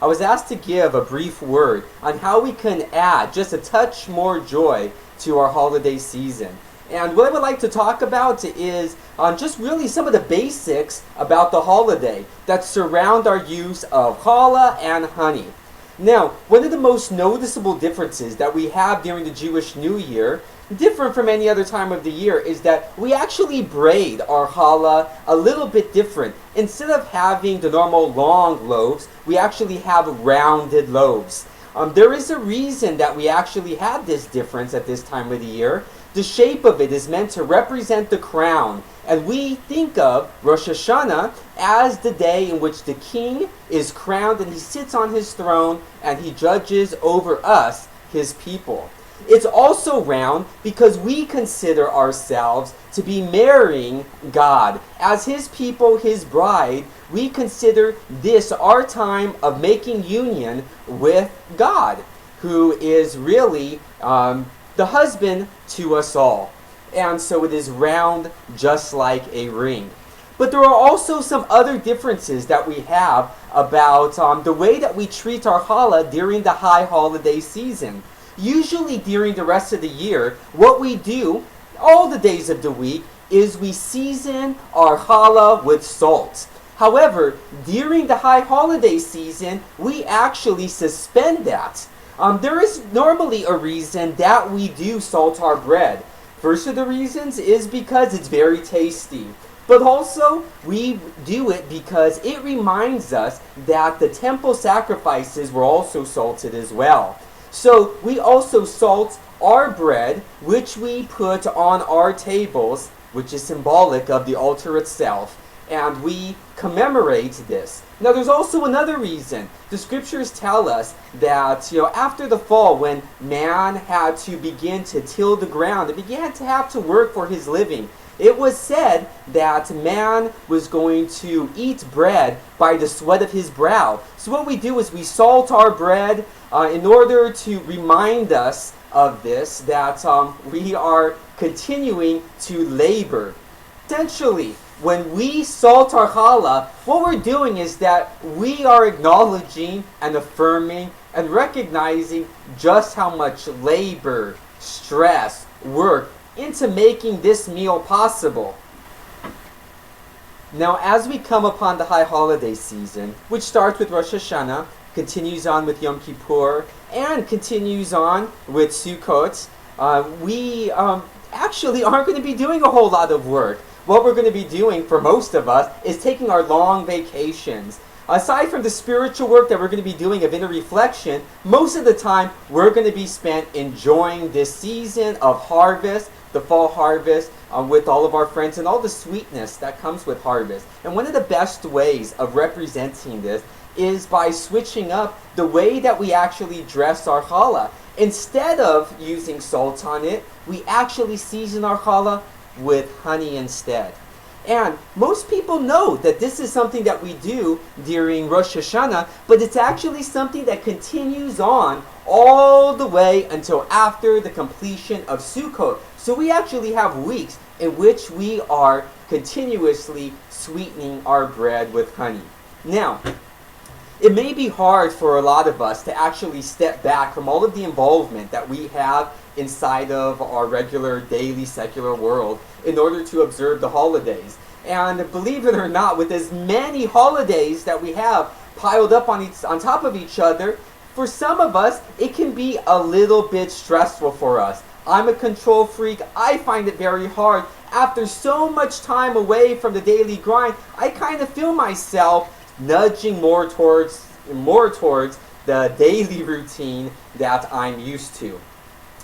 I was asked to give a brief word on how we can add just a touch more joy to our holiday season. And what I would like to talk about is just really some of the basics about the holiday that surround our use of challah and honey. Now, one of the most noticeable differences that we have during the Jewish New Year, different from any other time of the year, is that we actually braid our challah a little bit different. Instead of having the normal long loaves, we actually have rounded loaves. There is a reason that we actually have this difference at this time of the year. The shape of it is meant to represent the crown, and we think of Rosh haShanah as the day in which the king is crowned and he sits on his throne and he judges over us, his people. It's also round because we consider ourselves to be marrying God. As his people, his bride, we consider this our time of making union with God, who is really the husband to us all. And so it is round just like a ring. But there are also some other differences that we have about the way that we treat our challah during the high holiday season. Usually during the rest of the year, what we do all the days of the week is we season our challah with salt. However, during the high holiday season, we actually suspend that. There is normally a reason that we do salt our bread. First of the reasons is because it's very tasty. But also, we do it because it reminds us that the temple sacrifices were also salted as well. So we also salt our bread, which we put on our tables, which is symbolic of the altar itself. And we commemorate this. Now there's also another reason. The scriptures tell us that, after the fall, when man had to begin to till the ground, and began to have to work for his living, it was said that man was going to eat bread by the sweat of his brow. So what we do is we salt our bread in order to remind us of this, that we are continuing to labor. Essentially, when we salt our challah, what we're doing is that we are acknowledging and affirming and recognizing just how much labor, stress, work into making this meal possible. Now, as we come upon the high holiday season, which starts with Rosh haShanah, continues on with Yom Kippur, and continues on with Sukkot, we actually aren't going to be doing a whole lot of work. What we're going to be doing for most of us is taking our long vacations. Aside from the spiritual work that we're going to be doing of inner reflection, most of the time we're going to be spent enjoying this season of harvest, the fall harvest, with all of our friends and all the sweetness that comes with harvest. And one of the best ways of representing this is by switching up the way that we actually dress our challah. Instead of using salt on it, we actually season our challah with honey instead. And most people know that this is something that we do during Rosh haShanah, but it's actually something that continues on all the way until after the completion of Sukkot. So we actually have weeks in which we are continuously sweetening our bread with honey. Now, it may be hard for a lot of us to actually step back from all of the involvement that we have inside of our regular daily secular world in order to observe the holidays. And believe it or not, with as many holidays that we have piled up on top of each other, for some of us, it can be a little bit stressful for us. I'm a control freak. I find it very hard. After so much time away from the daily grind, I kind of feel myself nudging more towards the daily routine that I'm used to.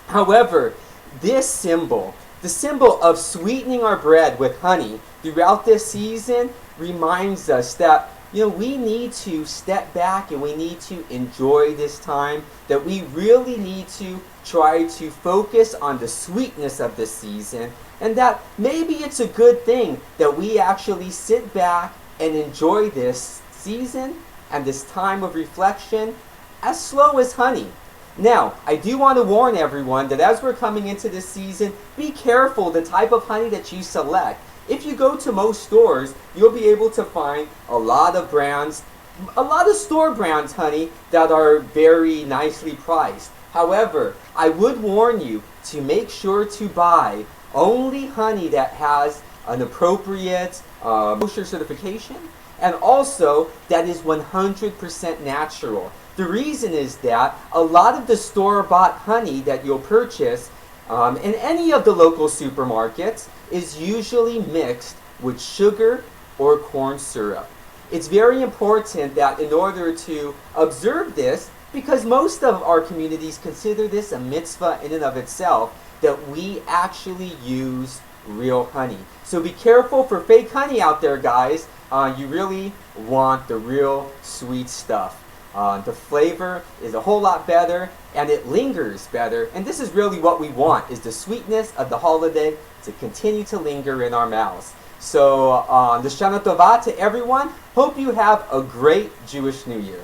However, this symbol, the symbol of sweetening our bread with honey throughout this season, reminds us that we need to step back and we need to enjoy this time, that we really need to try to focus on the sweetness of this season, and that maybe it's a good thing that we actually sit back and enjoy this season and this time of reflection as slow as honey. Now, I do want to warn everyone that as we're coming into this season, be careful the type of honey that you select. If you go to most stores, you'll be able to find a lot of brands a lot of store brands honey that are very nicely priced. However, I would warn you to make sure to buy only honey that has an appropriate kosher certification, and also that is 100% natural. The reason is that a lot of the store-bought honey that you'll purchase in any of the local supermarkets is usually mixed with sugar or corn syrup. It's very important that in order to observe this, because most of our communities consider this a mitzvah in and of itself, that we actually use real honey. So be careful for fake honey out there, guys. You really want the real sweet stuff. The flavor is a whole lot better and it lingers better. And this is really what we want, is the sweetness of the holiday to continue to linger in our mouths. So, the Shana Tova to everyone. Hope you have a great Jewish New Year.